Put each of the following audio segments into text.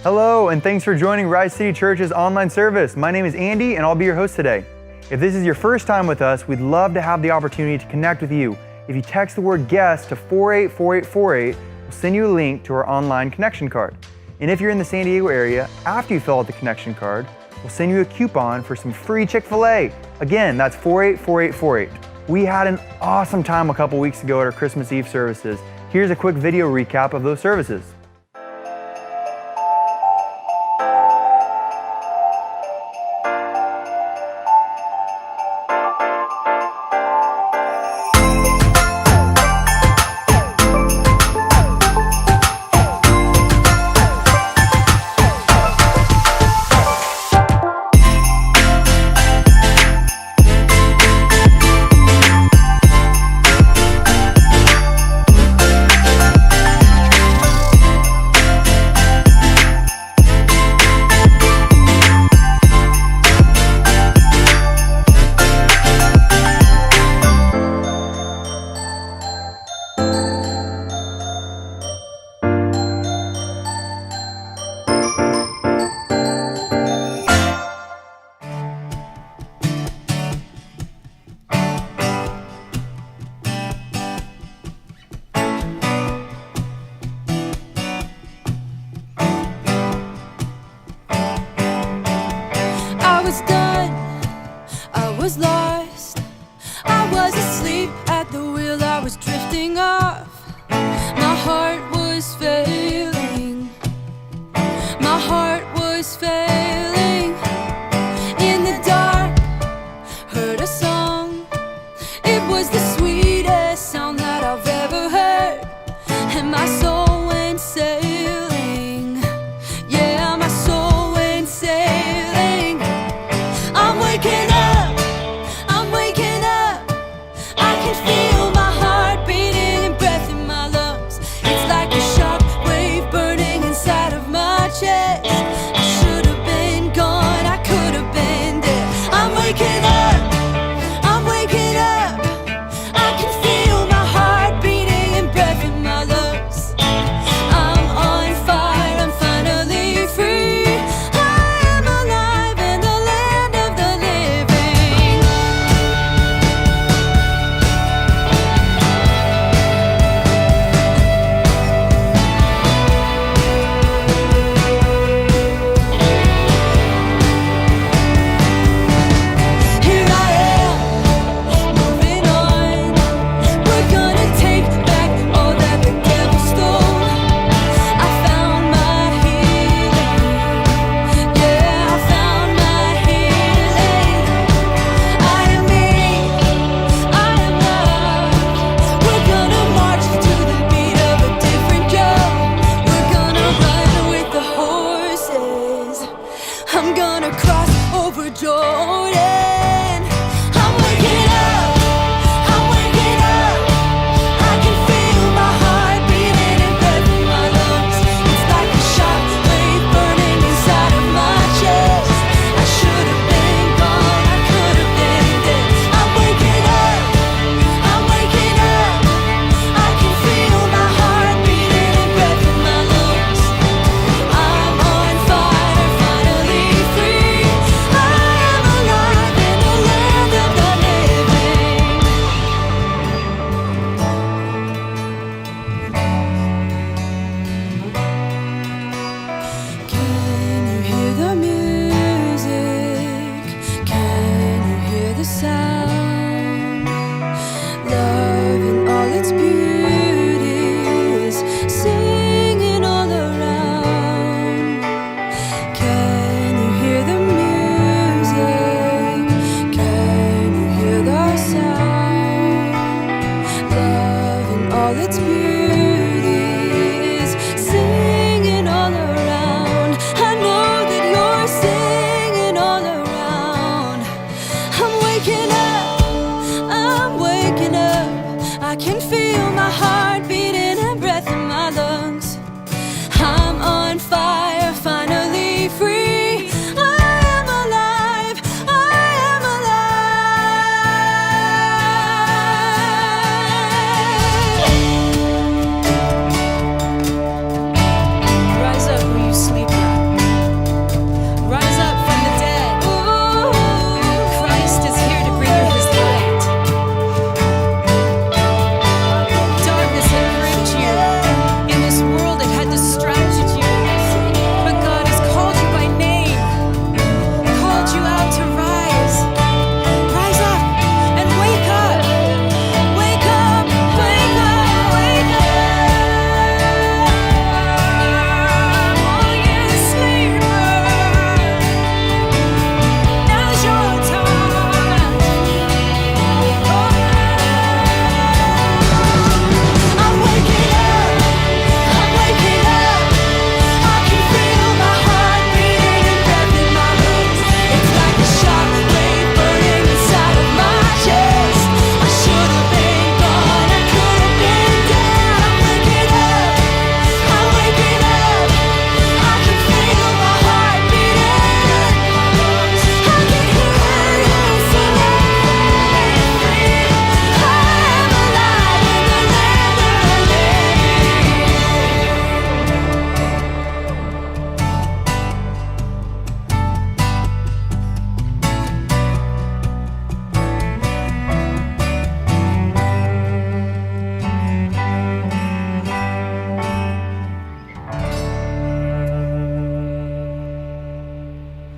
Hello, and thanks for joining Rise City Church's online service. My name is Andy, and I'll be your host today. If this is your first time with us, we'd love to have the opportunity to connect with you. If you text the word guest to 484848, we'll send you a link to our online connection card. And if you're in the San Diego area, after you fill out the connection card, we'll send you a coupon for some free Chick-fil-A. Again, that's 484848. We had an awesome time a couple weeks ago at our Christmas Eve services. Here's a quick video recap of those services.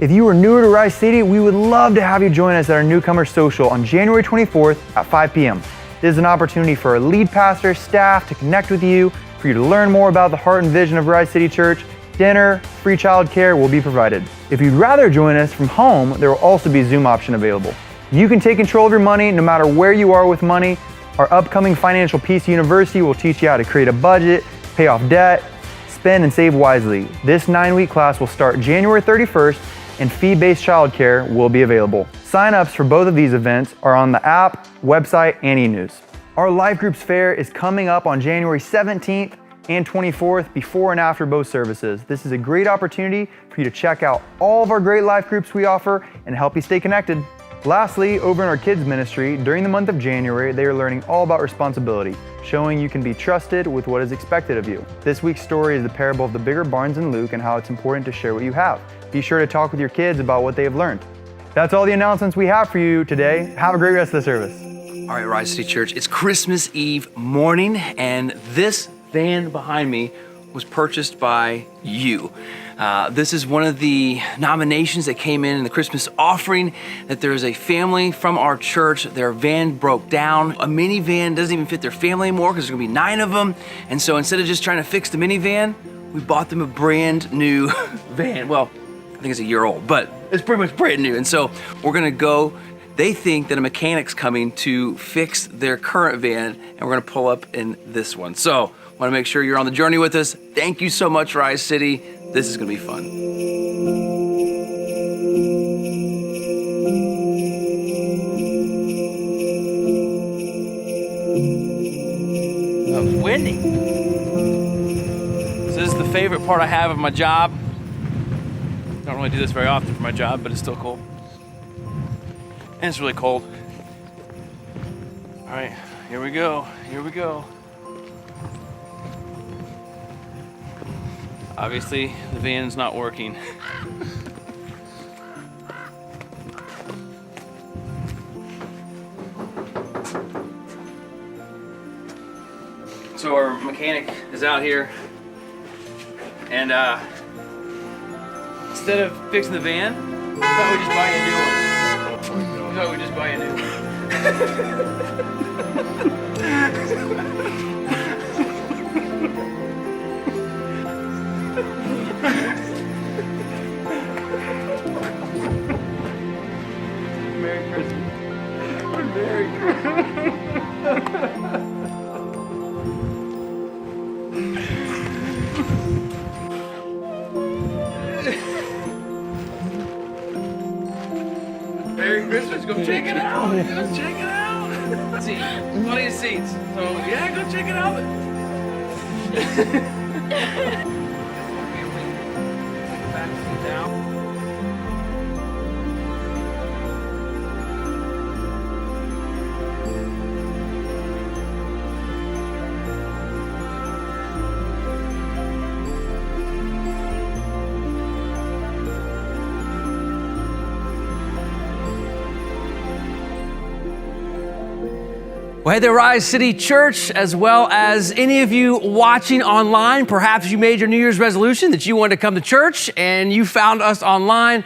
If you are newer to Rise City, we would love to have you join us at our Newcomer Social on January 24th at 5 p.m. This is an opportunity for our lead pastor, staff to connect with you, for you to learn more about the heart and vision of Rise City Church. Dinner, free childcare will be provided. If you'd rather join us from home, there will also be a Zoom option available. You can take control of your money no matter where you are with money. Our upcoming Financial Peace University will teach you how to create a budget, pay off debt, spend and save wisely. This 9-week class will start January 31st and fee-based childcare will be available. Sign-ups for both of these events are on the app, website, and e-news. Our Life Groups Fair is coming up on January 17th and 24th before and after both services. This is a great opportunity for you to check out all of our great life groups we offer and help you stay connected. Lastly, over in our kids ministry, during the month of January, they are learning all about responsibility, showing you can be trusted with what is expected of you. This week's story is the parable of the bigger barns in Luke and how it's important to share what you have. Be sure to talk with your kids about what they have learned. That's all the announcements we have for you today. Have a great rest of the service. All right, Rise City Church, it's Christmas Eve morning, and this van behind me was purchased by you. This is one of the nominations that came in the Christmas offering, that there is a family from our church, their van broke down. A minivan doesn't even fit their family anymore because there's gonna be 9 of them. And so instead of just trying to fix the minivan, we bought them a brand new van. Well, I think it's a year old, but it's pretty much brand new. And so we're gonna go. They think that a mechanic's coming to fix their current van, and we're gonna pull up in this one. So want to make sure you're on the journey with us. Thank you so much, Rise City. This is gonna be fun. Oh, it's windy. So this is the favorite part I have of my job. Don't really do this very often for my job, but it's still cool. And it's really cold. All right, here we go, here we go. Obviously, the van's not working. So our mechanic is out here, and instead of fixing the van, we thought we'd just buy you a new one. We thought we'd just buy you a new one. Merry Christmas. Merry Christmas. Merry Christmas. Go check it out. Go check it out. See, plenty of seats. So yeah, go check it out. Back seat down. Well, hey there, Rise City Church, as well as any of you watching online. Perhaps you made your New Year's resolution that you wanted to come to church and you found us online.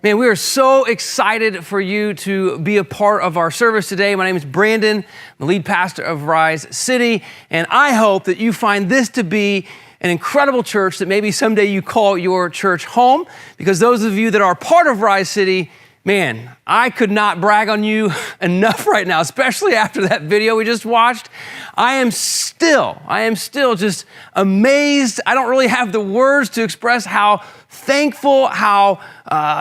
Man, we are so excited for you to be a part of our service today. My name is Brandon, I'm the lead pastor of Rise City, and I hope that you find this to be an incredible church that maybe someday you call your church home, because those of you that are part of Rise City, man, I could not brag on you enough right now, especially after that video we just watched. I am still just amazed. I don't really have the words to express how thankful, how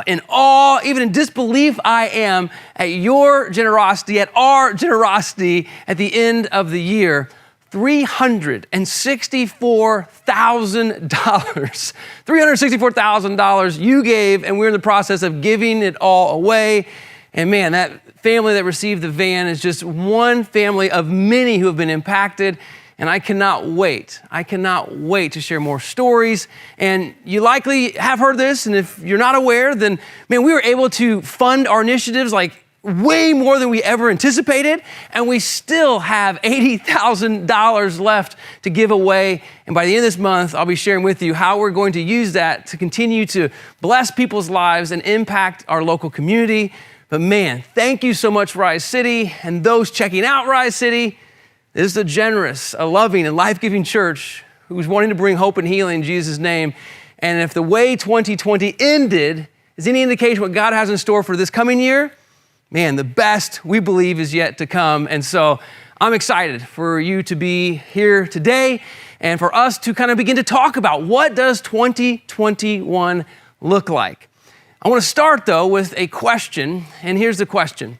in awe, even in disbelief I am at your generosity, at our generosity at the end of the year. $364,000 you gave, and we're in the process of giving it all away. And man, that family that received the van is just one family of many who have been impacted. And I cannot wait to share more stories. And you likely have heard this, and if you're not aware, then man, we were able to fund our initiatives like way more than we ever anticipated, and we still have $80,000 left to give away. And by the end of this month, I'll be sharing with you how we're going to use that to continue to bless people's lives and impact our local community. But man, thank you so much, Rise City, and those checking out Rise City. This is a generous, a loving, and life-giving church who's wanting to bring hope and healing in Jesus' name. And if the way 2020 ended is any indication what God has in store for this coming year, man, the best we believe is yet to come. And so I'm excited for you to be here today and for us to kind of begin to talk about what does 2021 look like. I want to start though with a question, and here's the question.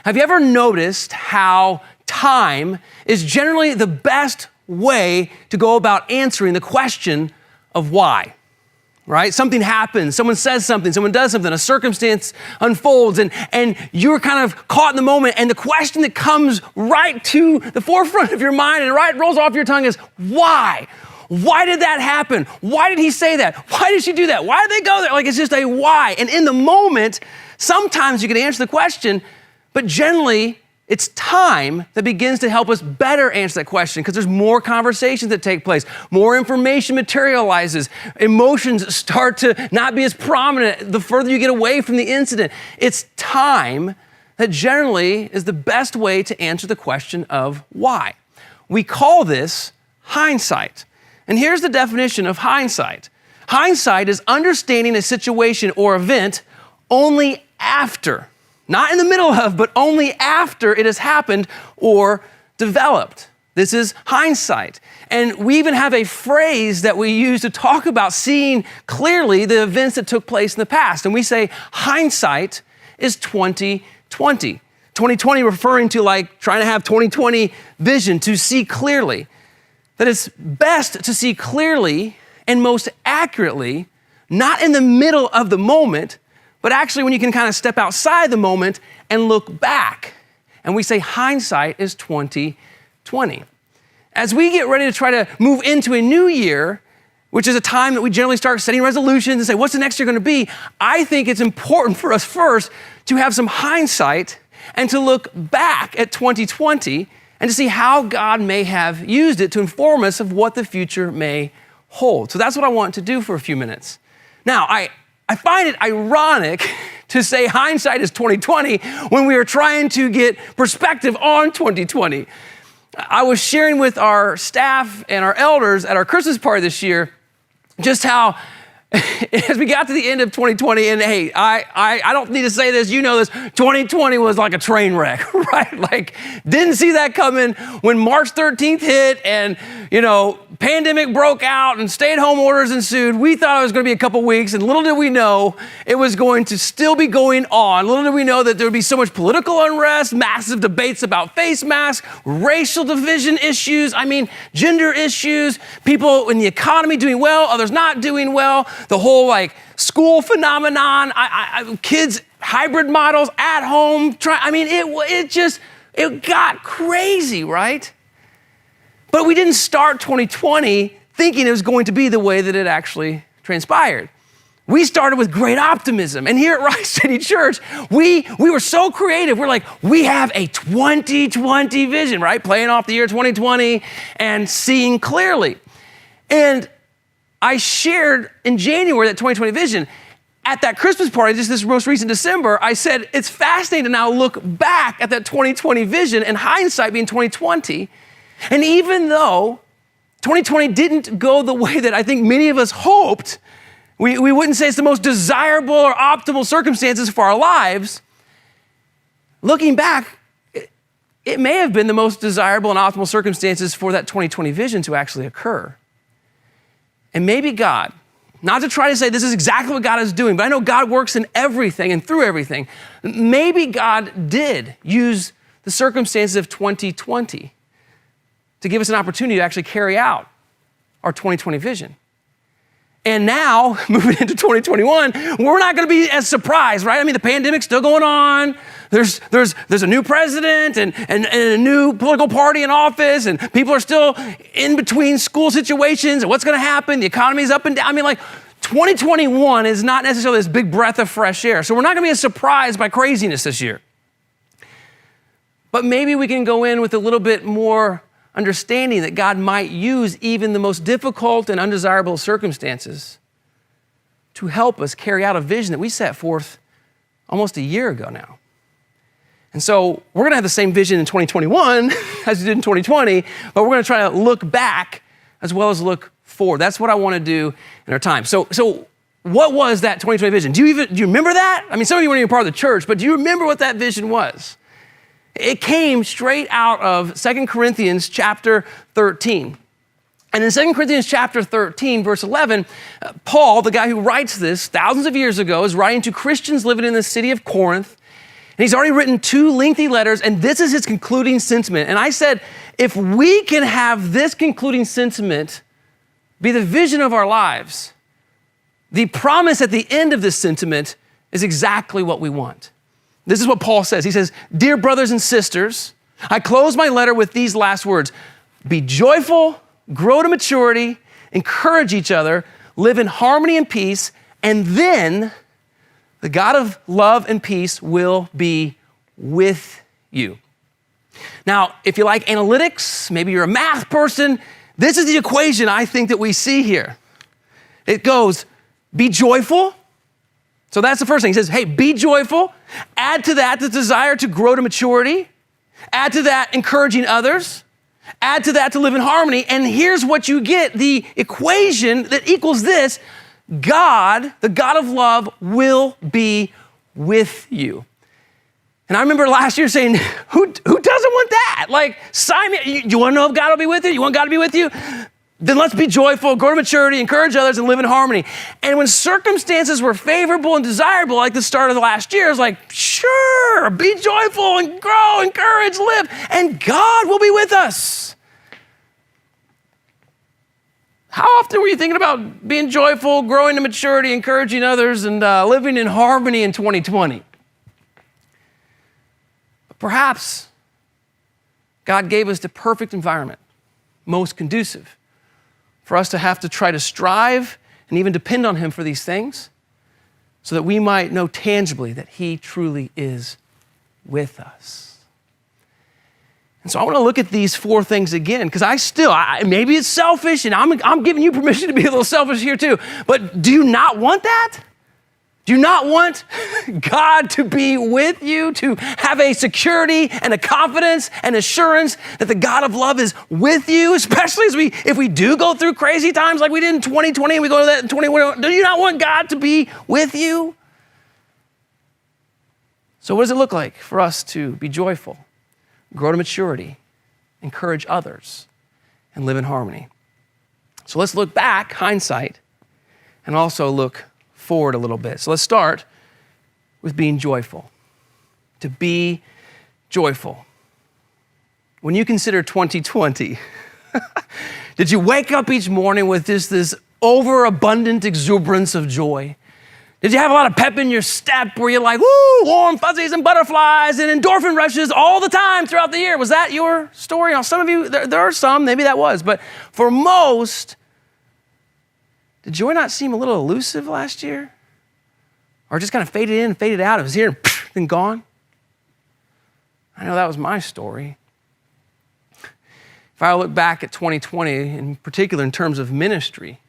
Have you ever noticed how time is generally the best way to go about answering the question of why? Right? Something happens, someone says something, someone does something, a circumstance unfolds, and you're kind of caught in the moment, and the question that comes right to the forefront of your mind and right rolls off your tongue is, why? Why did that happen? Why did he say that? Why did she do that? Why did they go there? Like, it's just a why. And in the moment, sometimes you can answer the question, but generally, it's time that begins to help us better answer that question because there's more conversations that take place, more information materializes, emotions start to not be as prominent the further you get away from the incident. It's time that generally is the best way to answer the question of why. We call this hindsight. And here's the definition of hindsight. Hindsight is understanding a situation or event only after. Not in the middle of, but only after it has happened or developed. This is hindsight. And we even have a phrase that we use to talk about seeing clearly the events that took place in the past. And we say hindsight is 2020. 2020 referring to like trying to have 2020 vision, to see clearly. That it's best to see clearly and most accurately, not in the middle of the moment, but actually when you can kind of step outside the moment and look back. And we say hindsight is 2020. As we get ready to try to move into a new year, which is a time that we generally start setting resolutions and say, what's the next year going to be? I think it's important for us first to have some hindsight and to look back at 2020 and to see how God may have used it to inform us of what the future may hold. So that's what I want to do for a few minutes. Now, I find it ironic to say hindsight is 2020 when we are trying to get perspective on 2020. I was sharing with our staff and our elders at our Christmas party this year just how as we got to the end of 2020, and hey, I don't need to say this, you know this, 2020 was like a train wreck, right? Like, didn't see that coming when March 13th hit and, pandemic broke out and stay-at-home orders ensued. We thought it was going to be a couple weeks, and little did we know it was going to still be going on. Little did we know that there would be so much political unrest, massive debates about face masks, racial division issues, gender issues, people in the economy doing well, others not doing well, the whole school phenomenon, kids, hybrid models at home. It got crazy, right? But we didn't start 2020 thinking it was going to be the way that it actually transpired. We started with great optimism. And here at Rise City Church, we were so creative. We're like, we have a 2020 vision, right? Playing off the year 2020 and seeing clearly. And I shared in January that 2020 vision. At that Christmas party, just this most recent December, I said, it's fascinating to now look back at that 2020 vision and hindsight being 2020. And even though 2020 didn't go the way that I think many of us hoped, we wouldn't say it's the most desirable or optimal circumstances for our lives, looking back, it may have been the most desirable and optimal circumstances for that 2020 vision to actually occur. And maybe God, not to try to say this is exactly what God is doing, but I know God works in everything and through everything. Maybe God did use the circumstances of 2020 to give us an opportunity to actually carry out our 2020 vision. And now, moving into 2021, we're not going to be as surprised, right? The pandemic's still going on. There's a new president and a new political party in office, and people are still in between school situations and what's going to happen. The economy's up and down. 2021 is not necessarily this big breath of fresh air. So we're not going to be as surprised by craziness this year. But maybe we can go in with a little bit more understanding that God might use even the most difficult and undesirable circumstances to help us carry out a vision that we set forth almost a year ago now. And so we're going to have the same vision in 2021 as we did in 2020, but we're going to try to look back as well as look forward. That's what I want to do in our time. So what was that 2020 vision? Do you remember that? I mean, some of you weren't even part of the church, but do you remember what that vision was? It came straight out of 2 Corinthians chapter 13. And in 2 Corinthians chapter 13, verse 11, Paul, the guy who writes this thousands of years ago, is writing to Christians living in the city of Corinth. And he's already written 2 lengthy letters, and this is his concluding sentiment. And I said, if we can have this concluding sentiment be the vision of our lives, the promise at the end of this sentiment is exactly what we want. This is what Paul says. He says, "Dear brothers and sisters, I close my letter with these last words. Be joyful, grow to maturity, encourage each other, live in harmony and peace, and then the God of love and peace will be with you." Now, if you like analytics, maybe you're a math person, this is the equation I think that we see here. It goes, be joyful. So that's the first thing. He says, hey, be joyful. Add to that the desire to grow to maturity. Add to that encouraging others. Add to that to live in harmony. And here's what you get, the equation that equals this: God, the God of love, will be with you. And I remember last year saying, who doesn't want that? Like, sign me. You want to know if God will be with you? You want God to be with you? Then let's be joyful, grow to maturity, encourage others, and live in harmony. And when circumstances were favorable and desirable, like the start of the last year, it's like, sure, be joyful and grow, encourage, live, and God will be with us. How often were you thinking about being joyful, growing to maturity, encouraging others, and living in harmony in 2020? But perhaps God gave us the perfect environment, most conducive for us to have to try to strive and even depend on Him for these things so that we might know tangibly that He truly is with us. And so I want to look at these 4 things again, because maybe it's selfish, and I'm giving you permission to be a little selfish here too, but do you not want that? Do you not want God to be with you, to have a security and a confidence and assurance that the God of love is with you, especially if we do go through crazy times like we did in 2020 and we go to that in 2021? Do you not want God to be with you? So what does it look like for us to be joyful, grow to maturity, encourage others, and live in harmony? So let's look back, hindsight, and also look forward a little bit. So let's start with being joyful. To be joyful. When you consider 2020, did you wake up each morning with just this overabundant exuberance of joy? Did you have a lot of pep in your step where you're like, woo, warm fuzzies and butterflies and endorphin rushes all the time throughout the year? Was that your story? Now, some of you, there are some, maybe that was, but for most, did joy not seem a little elusive last year? Or just kind of faded in and faded out? It was here and then gone? I know that was my story. If I look back at 2020, in particular in terms of ministry,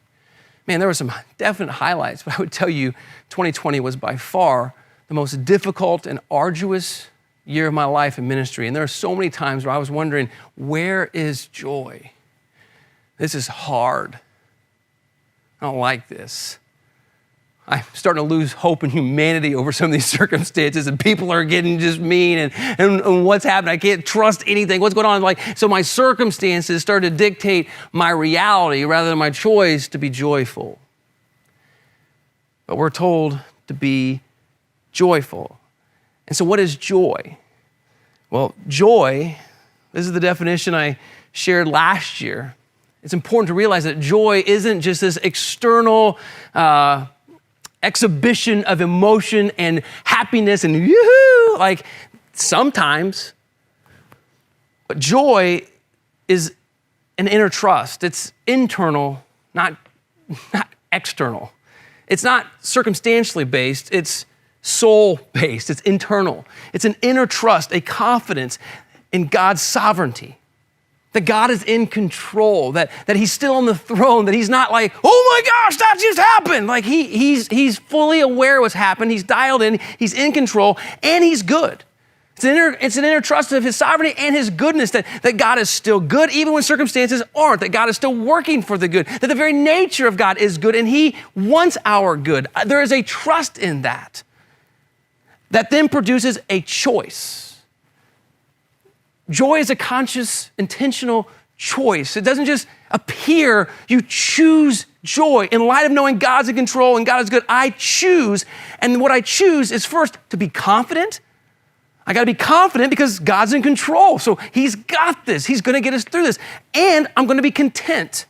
man, there were some definite highlights, but I would tell you 2020 was by far the most difficult and arduous year of my life in ministry. And there are so many times where I was wondering, where is joy? This is hard. I don't like this. I'm starting to lose hope in humanity over some of these circumstances, and people are getting just mean, and what's happening? I can't trust anything. What's going on? So my circumstances started to dictate my reality rather than my choice to be joyful. But we're told to be joyful. And so what is joy? Well, joy, this is the definition I shared last year. It's important to realize that joy isn't just this external exhibition of emotion and happiness and yoo-hoo, like sometimes. But joy is an inner trust. It's internal, not external. It's not circumstantially based. It's soul-based. It's internal. It's an inner trust, a confidence in God's sovereignty, that God is in control, that he's still on the throne, that he's not like, oh my gosh, that just happened. Like he's fully aware of what's happened. He's dialed in, he's in control, and he's good. It's an inner trust of his sovereignty and his goodness, that God is still good even when circumstances aren't, that God is still working for the good, that the very nature of God is good and he wants our good. There is a trust in that then produces a choice. Joy is a conscious, intentional choice. It doesn't just appear. You choose joy. In light of knowing God's in control and God is good, I choose. And what I choose is first to be confident. I got to be confident because God's in control. So he's got this. He's going to get us through this. And I'm going to be content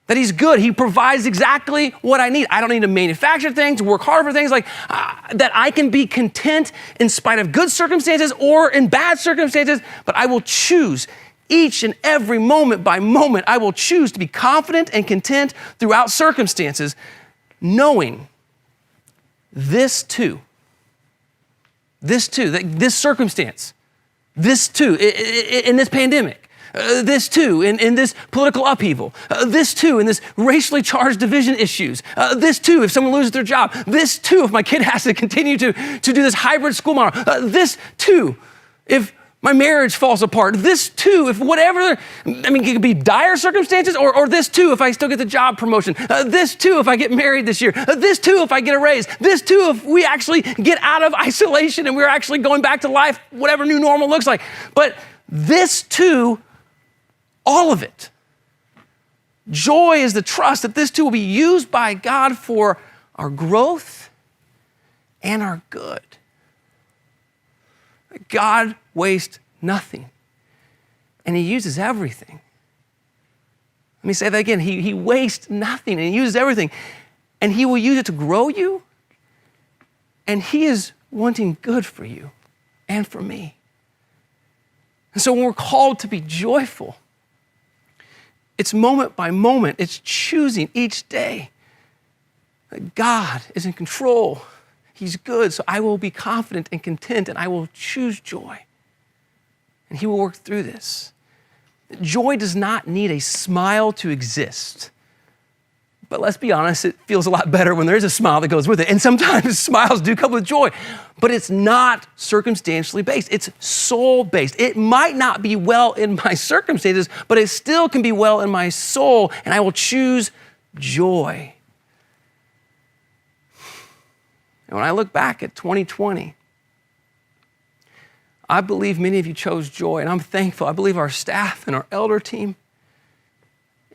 that he's good. He provides exactly what I need. I don't need to manufacture things, work hard for things, that I can be content in spite of good circumstances or in bad circumstances, but I will choose each and every moment by moment. I will choose to be confident and content throughout circumstances, knowing this too, that this circumstance, this too, in this pandemic, this too, in this political upheaval, this too, in this racially charged division issues, this too, if someone loses their job, this too, if my kid has to continue to do this hybrid school model, this too, if my marriage falls apart, this too, if whatever, it could be dire circumstances, or this too, if I still get the job promotion, this too, if I get married this year, this too, if I get a raise, this too, if we actually get out of isolation and we're actually going back to life, whatever new normal looks like. But this too, all of it. Joy is the trust that this too will be used by God for our growth and our good. God wastes nothing, and he uses everything. Let me say that again. He wastes nothing, and he uses everything, and he will use it to grow you, and he is wanting good for you and for me. And so when we're called to be joyful, it's moment by moment. It's choosing each day that God is in control. He's good, so I will be confident and content, and I will choose joy. And he will work through this. Joy does not need a smile to exist. But let's be honest, it feels a lot better when there's a smile that goes with it. And sometimes smiles do come with joy, but it's not circumstantially based. It's soul-based. It might not be well in my circumstances, but it still can be well in my soul, and I will choose joy. And when I look back at 2020, I believe many of you chose joy, and I'm thankful. I believe our staff and our elder team,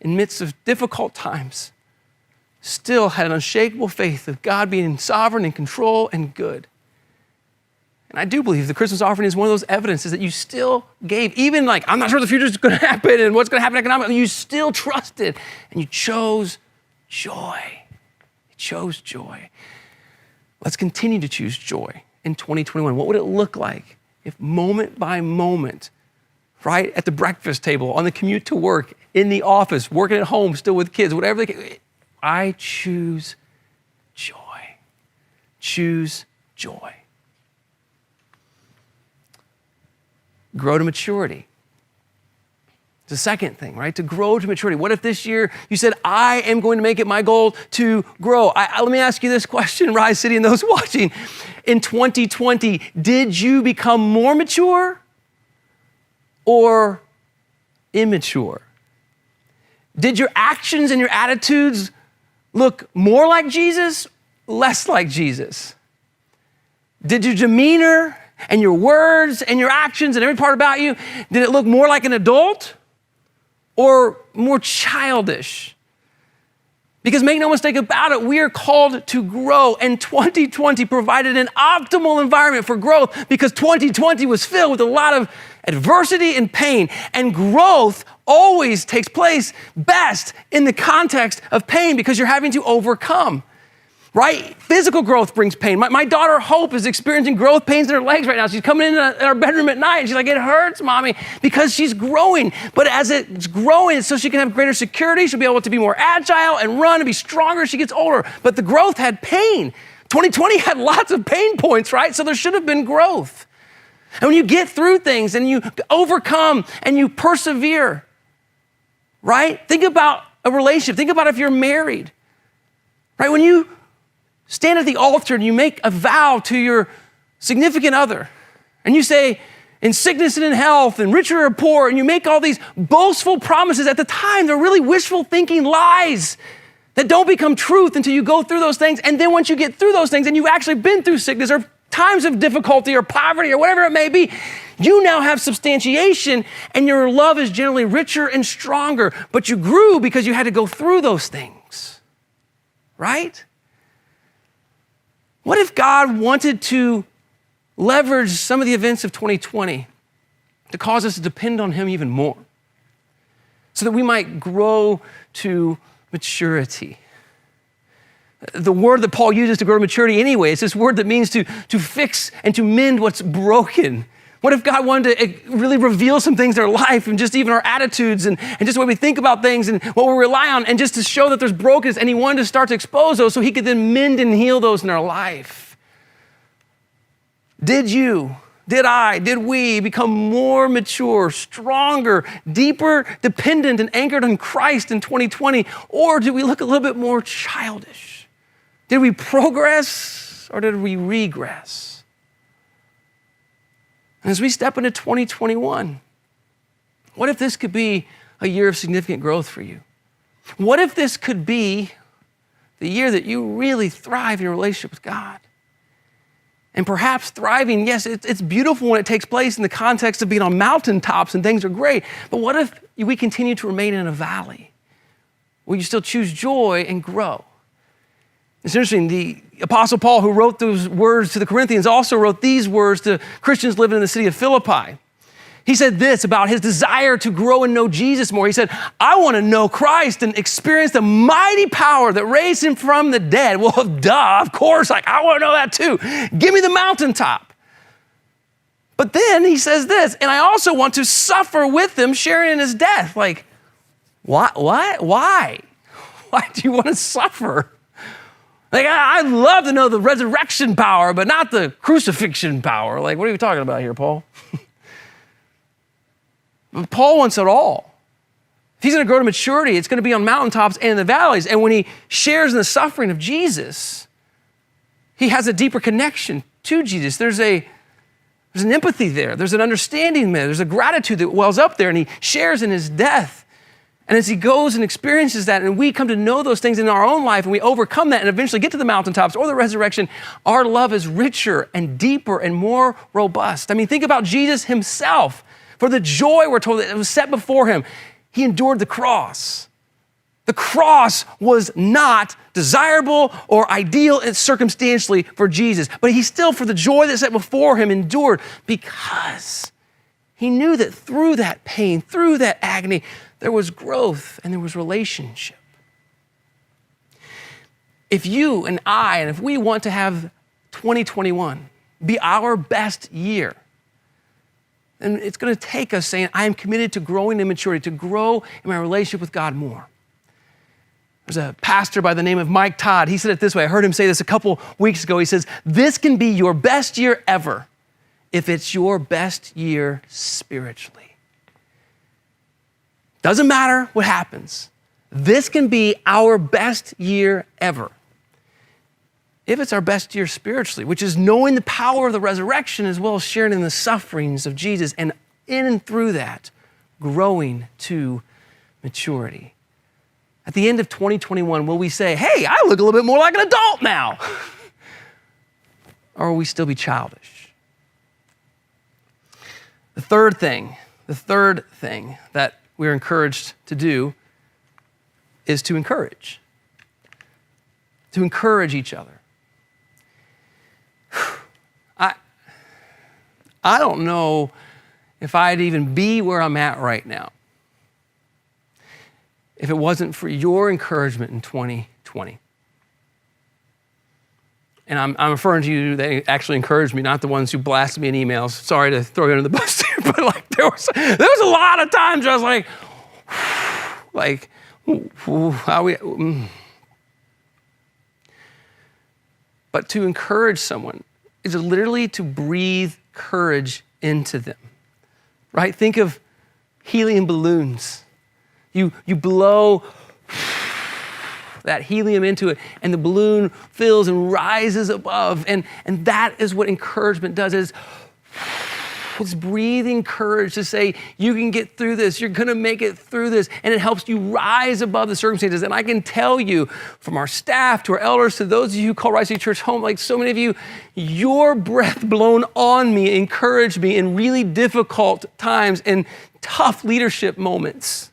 in midst of difficult times, still had an unshakable faith of God being sovereign and control and good. And I do believe the Christmas offering is one of those evidences that you still gave, even I'm not sure the future is going to happen and what's going to happen economically. You still trusted, and you chose joy. You chose joy. Let's continue to choose joy in 2021. What would it look like if moment by moment, right at the breakfast table, on the commute to work, in the office, working at home, still with kids, whatever I choose joy. Choose joy. Grow to maturity. It's the second thing, right? To grow to maturity. What if this year you said, I am going to make it my goal to grow? Let me ask you this question, Rise City and those watching. In 2020, did you become more mature or immature? Did your actions and your attitudes look more like Jesus, less like Jesus? Did your demeanor and your words and your actions and every part about you, did it look more like an adult or more childish? Because make no mistake about it, we are called to grow, and 2020 provided an optimal environment for growth because 2020 was filled with a lot of adversity and pain, and growth always takes place best in the context of pain because you're having to overcome. Right? Physical growth brings pain. My daughter Hope is experiencing growth pains in her legs right now. She's coming in our bedroom at night and she's like, it hurts, Mommy, because she's growing. But as it's growing, it's so she can have greater security. She'll be able to be more agile and run and be stronger as she gets older. But the growth had pain. 2020 had lots of pain points, right? So there should have been growth. And when you get through things and you overcome and you persevere, right? Think about a relationship. Think about if you're married, right? When you stand at the altar and you make a vow to your significant other and you say, in sickness and in health and richer or poor, and you make all these boastful promises, at the time, they're really wishful thinking lies that don't become truth until you go through those things. And then once you get through those things and you've actually been through sickness or times of difficulty or poverty or whatever it may be, you now have substantiation and your love is generally richer and stronger, but you grew because you had to go through those things, right? What if God wanted to leverage some of the events of 2020 to cause us to depend on him even more so that we might grow to maturity? The word that Paul uses to grow to maturity anyway, it's this word that means to fix and to mend what's broken. What if God wanted to really reveal some things in our life and just even our attitudes and just the way we think about things and what we rely on, and just to show that there's brokenness, and he wanted to start to expose those so he could then mend and heal those in our life? Did you, did I, did we become more mature, stronger, deeper, dependent, and anchored on Christ in 2020? Or did we look a little bit more childish? Did we progress or did we regress? And as we step into 2021, what if this could be a year of significant growth for you? What if this could be the year that you really thrive in your relationship with God? And perhaps thriving, yes, it's beautiful when it takes place in the context of being on mountaintops and things are great. But what if we continue to remain in a valley where you still choose joy and grow? It's interesting, the Apostle Paul, who wrote those words to the Corinthians, also wrote these words to Christians living in the city of Philippi. He said this about his desire to grow and know Jesus more. He said, I want to know Christ and experience the mighty power that raised him from the dead. Well, duh, of course, I want to know that too. Give me the mountaintop. But then he says this, and I also want to suffer with him, sharing in his death. Like, what? Why? Why do you want to suffer? Like, I'd love to know the resurrection power, but not the crucifixion power. Like, what are you talking about here, Paul? But Paul wants it all. If he's going to grow to maturity, it's going to be on mountaintops and in the valleys. And when he shares in the suffering of Jesus, he has a deeper connection to Jesus. There's an empathy there. There's an understanding there. There's a gratitude that wells up there, and he shares in his death. And as he goes and experiences that, and we come to know those things in our own life, and we overcome that and eventually get to the mountaintops or the resurrection, our love is richer and deeper and more robust. I mean, think about Jesus himself. For the joy, we're told, that was set before him, he endured the cross. The cross was not desirable or ideal circumstantially for Jesus, but he still, for the joy that set before him, endured because he knew that through that pain, through that agony, there was growth and there was relationship. If you and I, and if we want to have 2021 be our best year, and it's going to take us saying, I am committed to growing in maturity, to grow in my relationship with God more. There's a pastor by the name of Mike Todd. He said it this way. I heard him say this a couple weeks ago. He says, this can be your best year ever if it's your best year spiritually. Doesn't matter what happens. This can be our best year ever if it's our best year spiritually, which is knowing the power of the resurrection as well as sharing in the sufferings of Jesus, and in and through that, growing to maturity. At the end of 2021, will we say, hey, I look a little bit more like an adult now? Or will we still be childish? The third thing that we're encouraged to do is to encourage each other. I don't know if I'd even be where I'm at right now if it wasn't for your encouragement in 2020. And I'm referring to you that actually encouraged me, not the ones who blasted me in emails. Sorry to throw you under the bus here, but like there was a lot of times where I was like, But to encourage someone is literally to breathe courage into them, right? Think of helium balloons. You blow that helium into it, and the balloon fills and rises above. And that is what encouragement does, is it's breathing courage to say, you can get through this. You're going to make it through this. And it helps you rise above the circumstances. And I can tell you, from our staff to our elders to those of you who call Rise City Church home, like so many of you, your breath blown on me encouraged me in really difficult times and tough leadership moments.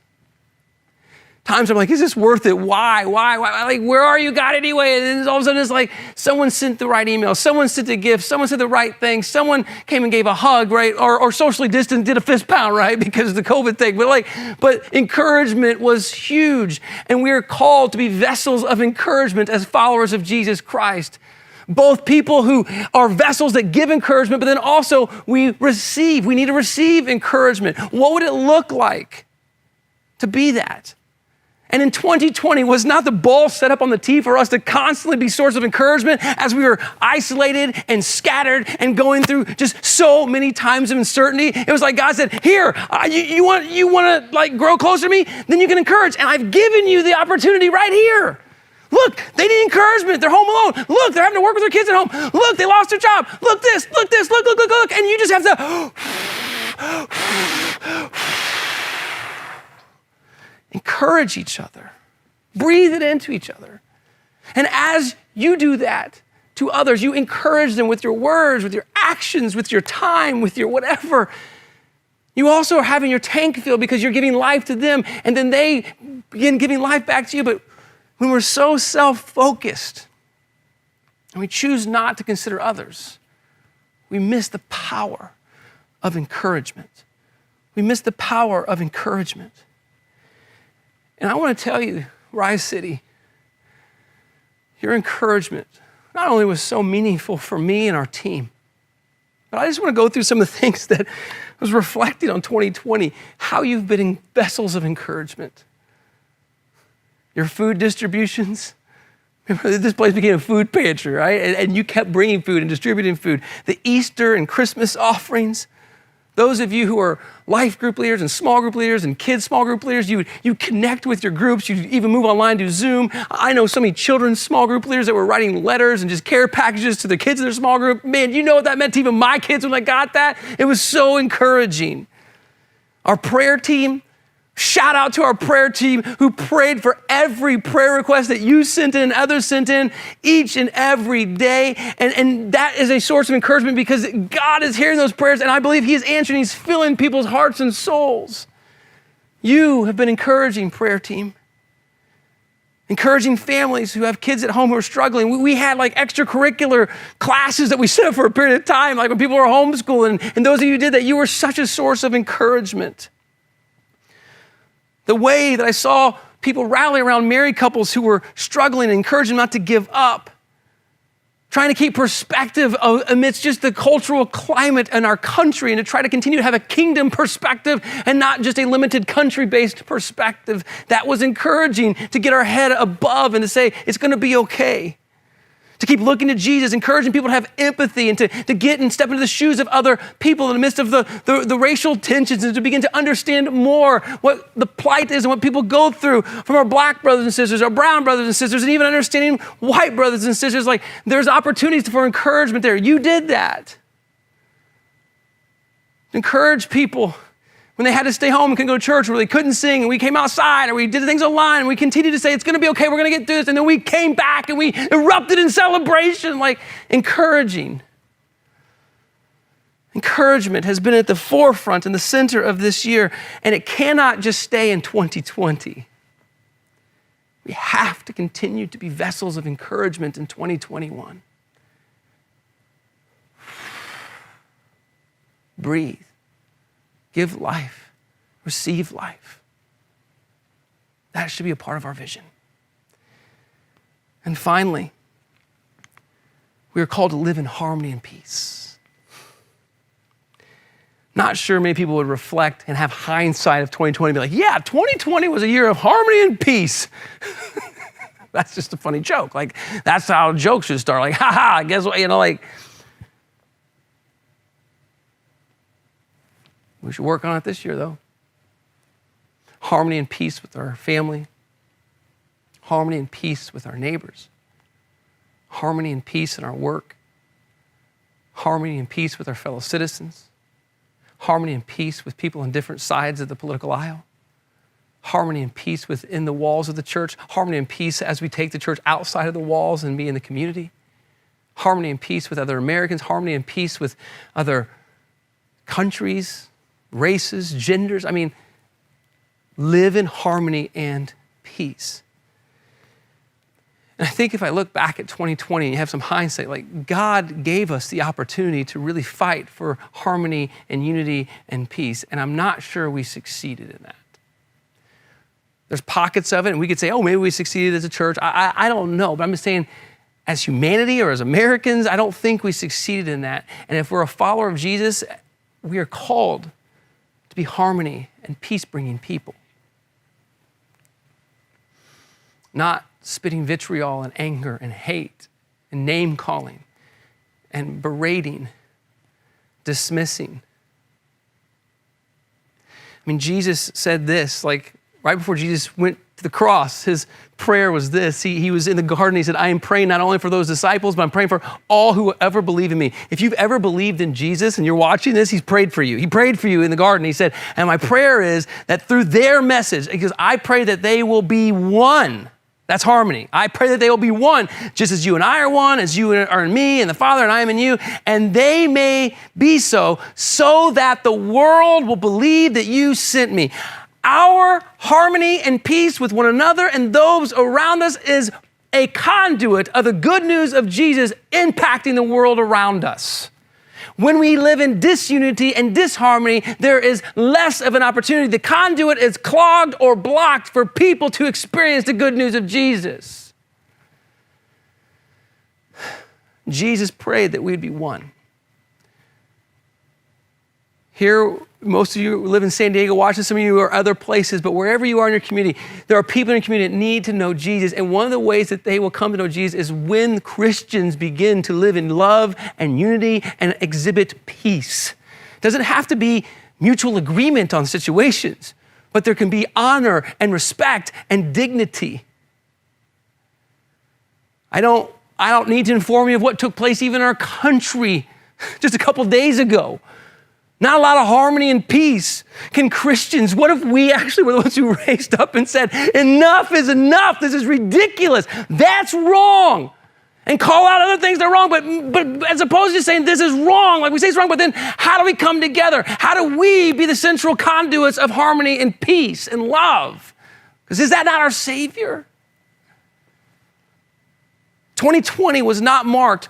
Times I'm like, is this worth it? Why? Like, where are you, God, anyway? And then all of a sudden it's like, someone sent the right email, someone sent a gift, someone said the right thing, someone came and gave a hug, right? Or socially distant did a fist pound, right? Because of the COVID thing. But encouragement was huge. And we are called to be vessels of encouragement as followers of Jesus Christ. Both people who are vessels that give encouragement, but then also we need to receive encouragement. What would it look like to be that? And in 2020 was not the ball set up on the tee for us to constantly be source of encouragement as we were isolated and scattered and going through just so many times of uncertainty. It was like God said, here, you want to like grow closer to me? Then you can encourage. And I've given you the opportunity right here. Look, they need encouragement. They're home alone. Look, they're having to work with their kids at home. Look, they lost their job. Look this, look. And you just have to encourage each other. Breathe it into each other. And as you do that to others, you encourage them with your words, with your actions, with your time, with your whatever. You also are having your tank filled because you're giving life to them, and then they begin giving life back to you. But when we're so self-focused and we choose not to consider others, we miss the power of encouragement. We miss the power of encouragement. And I want to tell you, Rise City, your encouragement not only was so meaningful for me and our team, but I just want to go through some of the things that I was reflecting on 2020, how you've been vessels of encouragement. Your food distributions. Remember, this place became a food pantry, right? And you kept bringing food and distributing food. The Easter and Christmas offerings. Those of you who are life group leaders and small group leaders and kids small group leaders, you connect with your groups. You even move online to Zoom. I know so many children's small group leaders that were writing letters and just care packages to the kids in their small group. Man, you know what that meant to even my kids when I got that? It was so encouraging. Our prayer team, shout out to our prayer team who prayed for every prayer request that you sent in and others sent in each and every day. And that is a source of encouragement because God is hearing those prayers, and I believe He is answering. He's filling people's hearts and souls. You have been encouraging, prayer team. Encouraging families who have kids at home who are struggling. We had like extracurricular classes that we set up for a period of time, like when people were homeschooling. And those of you who did that, you were such a source of encouragement. The way that I saw people rally around married couples who were struggling and encourage them not to give up. Trying to keep perspective amidst just the cultural climate in our country and to try to continue to have a kingdom perspective and not just a limited country-based perspective. That was encouraging to get our head above and to say, it's going to be okay. To keep looking to Jesus, encouraging people to have empathy and to get and step into the shoes of other people in the midst of the racial tensions and to begin to understand more what the plight is and what people go through from our black brothers and sisters, our brown brothers and sisters, and even understanding white brothers and sisters. Like there's opportunities for encouragement there. You did that. Encourage people when they had to stay home and couldn't go to church, or they couldn't sing, and we came outside, or we did things online, and we continued to say, it's going to be okay, we're going to get through this, and then we came back, and we erupted in celebration, like encouraging. Encouragement has been at the forefront and the center of this year, and it cannot just stay in 2020. We have to continue to be vessels of encouragement in 2021. Breathe. Give life, receive life. That should be a part of our vision. And finally, we are called to live in harmony and peace. Not sure many people would reflect and have hindsight of 2020 and be like, yeah, 2020 was a year of harmony and peace. That's just a funny joke. Like, that's how jokes should start. Like, haha, guess what, like. We should work on it this year, though. Harmony and peace with our family. Harmony and peace with our neighbors. Harmony and peace in our work. Harmony and peace with our fellow citizens. Harmony and peace with people on different sides of the political aisle. Harmony and peace within the walls of the church. Harmony and peace as we take the church outside of the walls and be in the community. Harmony and peace with other Americans. Harmony and peace with other countries, races, genders. I mean, live in harmony and peace. And I think if I look back at 2020 and you have some hindsight, like God gave us the opportunity to really fight for harmony and unity and peace. And I'm not sure we succeeded in that. There's pockets of it, and we could say, oh, maybe we succeeded as a church. I don't know, but I'm just saying, as humanity or as Americans, I don't think we succeeded in that. And if we're a follower of Jesus, we are called to be harmony and peace-bringing people. Not spitting vitriol and anger and hate and name-calling and berating, dismissing. I mean, Jesus said this, like right before Jesus went to the cross, his prayer was this. He was in the garden. He said, I am praying not only for those disciples, but I'm praying for all who will ever believe in me. If you've ever believed in Jesus and you're watching this, he's prayed for you. He prayed for you in the garden. He said, and my prayer is that through their message, because I pray that they will be one. That's harmony. I pray that they will be one, just as you and I are one, as you are in me and the Father and I am in you, and they may be so that the world will believe that you sent me. Our harmony and peace with one another and those around us is a conduit of the good news of Jesus impacting the world around us. When we live in disunity and disharmony, there is less of an opportunity. The conduit is clogged or blocked for people to experience the good news of Jesus. Jesus prayed that we'd be one. Here, most of you live in San Diego, watching, some of you are other places, but wherever you are in your community, there are people in your community that need to know Jesus. And one of the ways that they will come to know Jesus is when Christians begin to live in love and unity and exhibit peace. It doesn't have to be mutual agreement on situations, but there can be honor and respect and dignity. I don't need to inform you of what took place even in our country just a couple days ago. Not a lot of harmony and peace. Can Christians, what if we actually were the ones who raised up and said, enough is enough, this is ridiculous, that's wrong, and call out other things that are wrong, but as opposed to saying this is wrong, like we say it's wrong, but then how do we come together? How do we be the central conduits of harmony and peace and love? Because is that not our Savior? 2020 was not marked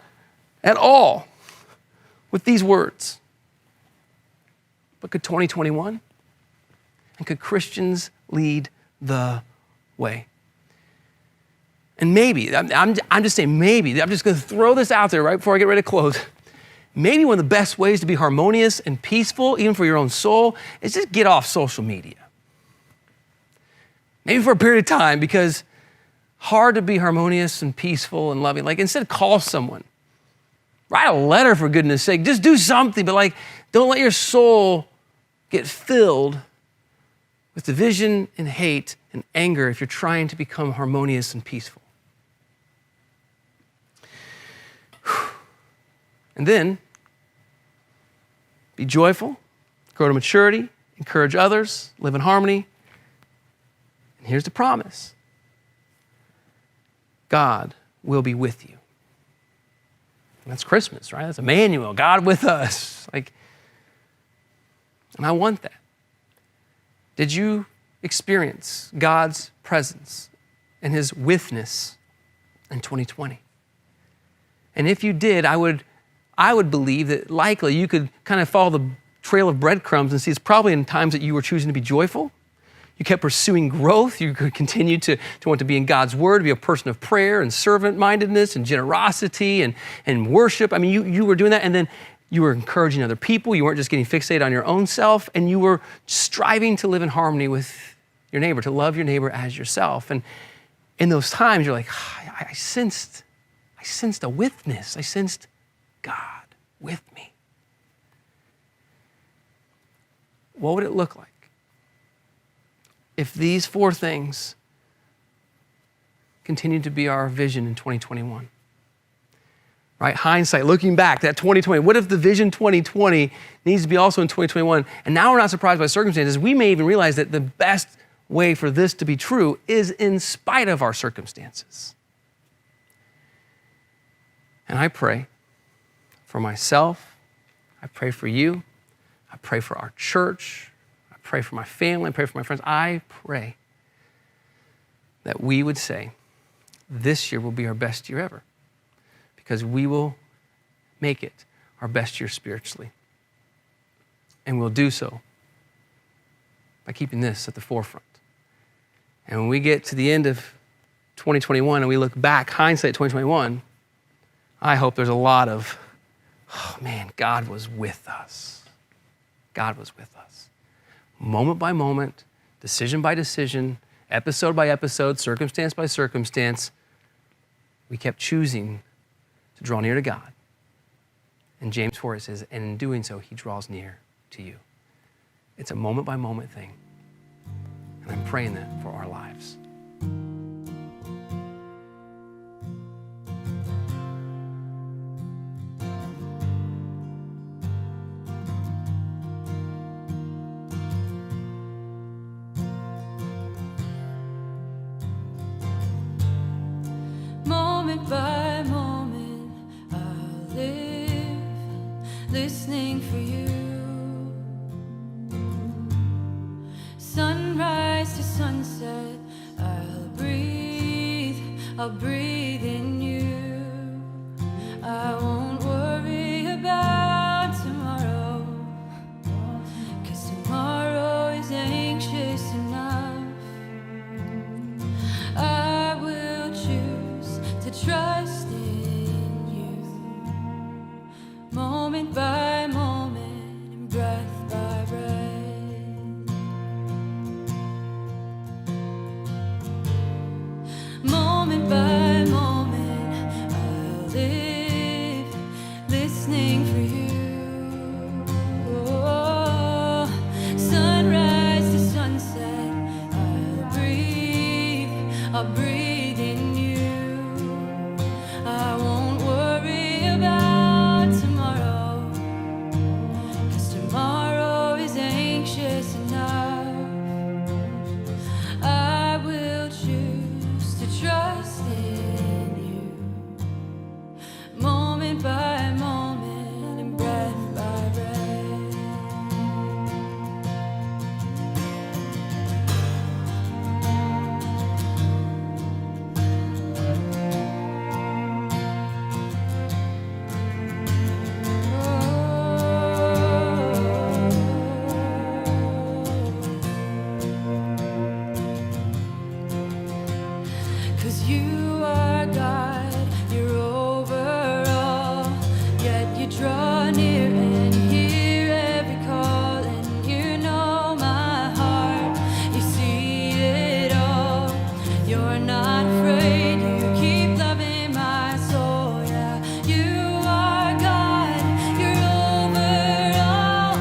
at all with these words. But could 2021? And could Christians lead the way? And maybe, I'm just saying maybe, I'm just going to throw this out there right before I get ready to close. Maybe one of the best ways to be harmonious and peaceful, even for your own soul, is just get off social media. Maybe for a period of time, because hard to be harmonious and peaceful and loving. Like instead, call someone. Write a letter, for goodness sake. Just do something, but like, don't let your soul get filled with division and hate and anger if you're trying to become harmonious and peaceful. And then, be joyful, grow to maturity, encourage others, live in harmony. And here's the promise. God will be with you. And that's Christmas, right? That's Emmanuel, God with us. And I want that. Did you experience God's presence and his withness in 2020? And if you did, I would believe that likely you could kind of follow the trail of breadcrumbs and see it's probably in times that you were choosing to be joyful. You kept pursuing growth. You could continue to want to be in God's word, to be a person of prayer and servant-mindedness and generosity and worship. I mean, you were doing that, and then you were encouraging other people. You weren't just getting fixated on your own self, and you were striving to live in harmony with your neighbor, to love your neighbor as yourself. And in those times, you're like, I sensed a witness. I sensed God with me. what would it look like if these 4 things continue to be our vision in 2021? Right? Hindsight, looking back, that 2020. What if the vision 2020 needs to be also in 2021? And now we're not surprised by circumstances. We may even realize that the best way for this to be true is in spite of our circumstances. And I pray for myself. I pray for you. I pray for our church. I pray for my family. I pray for my friends. I pray that we would say, this year will be our best year ever, because we will make it our best year spiritually. And we'll do so by keeping this at the forefront. And when we get to the end of 2021 and we look back, hindsight 2021, I hope there's a lot of, oh man, God was with us. God was with us. Moment by moment, decision by decision, episode by episode, circumstance by circumstance, we kept choosing to draw near to God. And James 4 says, and in doing so, he draws near to you. It's a moment by moment thing. And I'm praying that for our lives. Moment by moment, I'll live listening for you. Sunrise to sunset, I'll breathe in you. I won't worry about tomorrow, 'cause tomorrow is anxious enough. I will choose to trust in you, moment by moment and breath by breath. Moment by moment, I'll live listening for you. Oh, sunrise to sunset, I'll breathe in you. I won't worry about tomorrow, 'cause tomorrow is anxious enough. I will choose to trust in you, moment by moment and breath by breath. 'Cause you are God, you're over all, yet you draw near and hear every call, and you know my heart, you see it all. You're not afraid, you keep loving my soul, yeah. You are God, you're over all,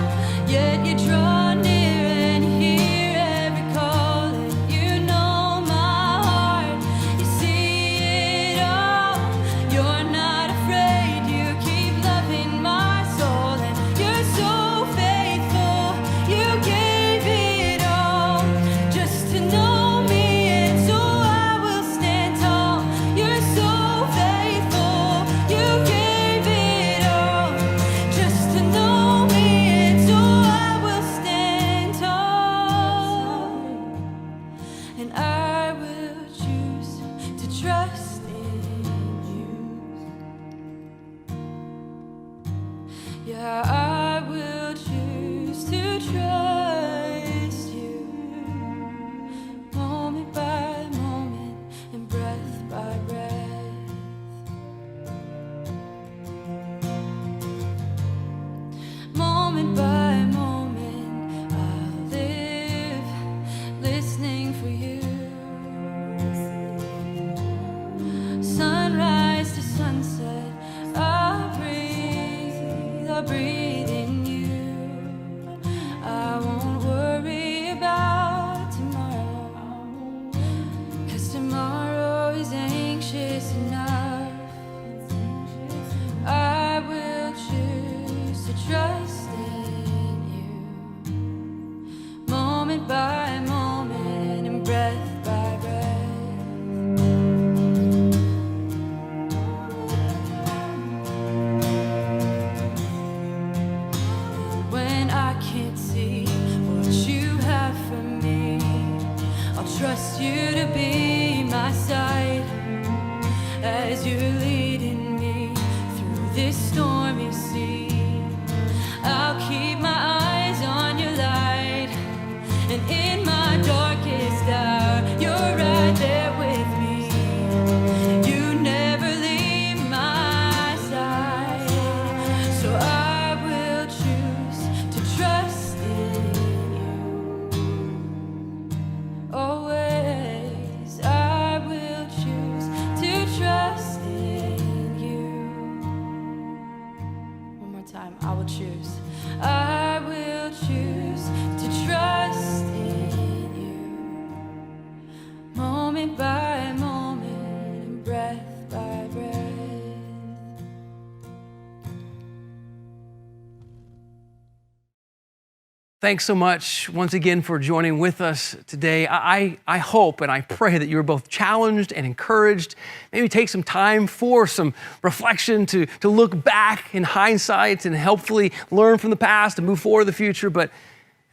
yet you draw near and hear every call, and you know my heart, you see it all. You're not afraid, you keep loving my soul, and you're so faithful, you gave it all just to know me, and so I will stand tall. You're so faithful, you gave it all just to know me, and so I will stand tall. And I will choose to trust in you. Yeah, I will choose to trust you, moment by moment and breath by breath. Moment by moment, I'll live listening for you. Thanks so much once again for joining with us today. I hope and I pray that you are both challenged and encouraged. Maybe take some time for some reflection to look back in hindsight and hopefully learn from the past and move forward in the future. But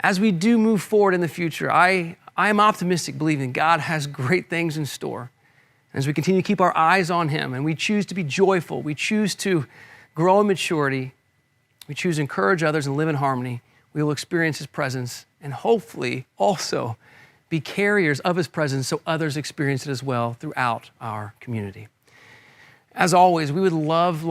as we do move forward in the future, I am optimistic, believing God has great things in store. As we continue to keep our eyes on Him and we choose to be joyful, we choose to grow in maturity, we choose to encourage others and live in harmony, we will experience His presence and hopefully also be carriers of His presence so others experience it as well throughout our community. As always, we would love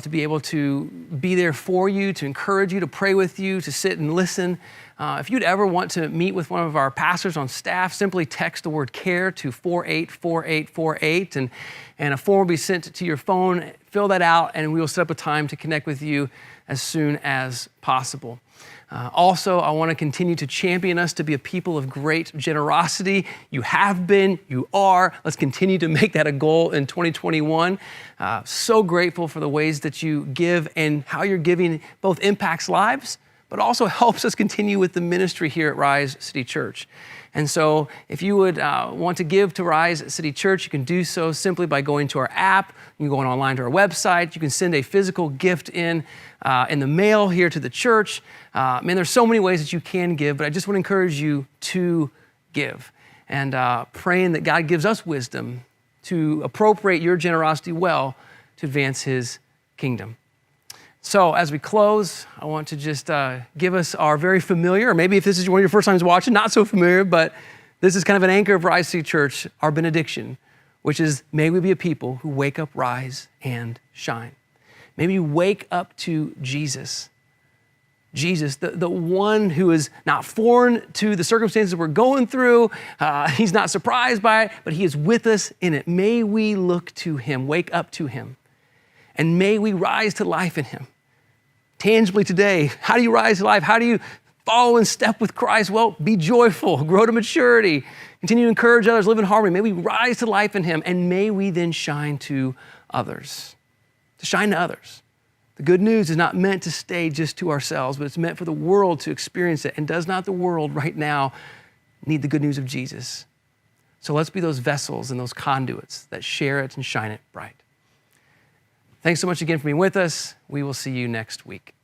to be able to be there for you, to encourage you, to pray with you, to sit and listen. If you'd ever want to meet with one of our pastors on staff, simply text the word CARE to 484848 and a form will be sent to your phone. Fill that out and we will set up a time to connect with you as soon as possible. Also, I want to continue to champion us to be a people of great generosity. You have been, you are. Let's continue to make that a goal in 2021. So grateful for the ways that you give and how your giving both impacts lives, but also helps us continue with the ministry here at Rise City Church. And so if you would want to give to Rise City Church, you can do so simply by going to our app. You can go online to our website. You can send a physical gift in the mail here to the church. There's so many ways that you can give, but I just want to encourage you to give. And praying that God gives us wisdom to appropriate your generosity well to advance His kingdom. So as we close, I want to just give us our very familiar, or maybe if this is one of your first times watching, not so familiar, but this is kind of an anchor of Rise City Church, our benediction, which is, may we be a people who wake up, rise, and shine. Maybe you wake up to Jesus. Jesus, the one who is not foreign to the circumstances we're going through. He's not surprised by it, but He is with us in it. May we look to Him, wake up to Him, and may we rise to life in Him. Tangibly today, how do you rise to life? How do you follow in step with Christ? Well, be joyful, grow to maturity, continue to encourage others, live in harmony. May we rise to life in Him, and may we then shine to others. To shine to others. The good news is not meant to stay just to ourselves, but it's meant for the world to experience it. And does not the world right now need the good news of Jesus? So let's be those vessels and those conduits that share it and shine it bright. Thanks so much again for being with us. We will see you next week.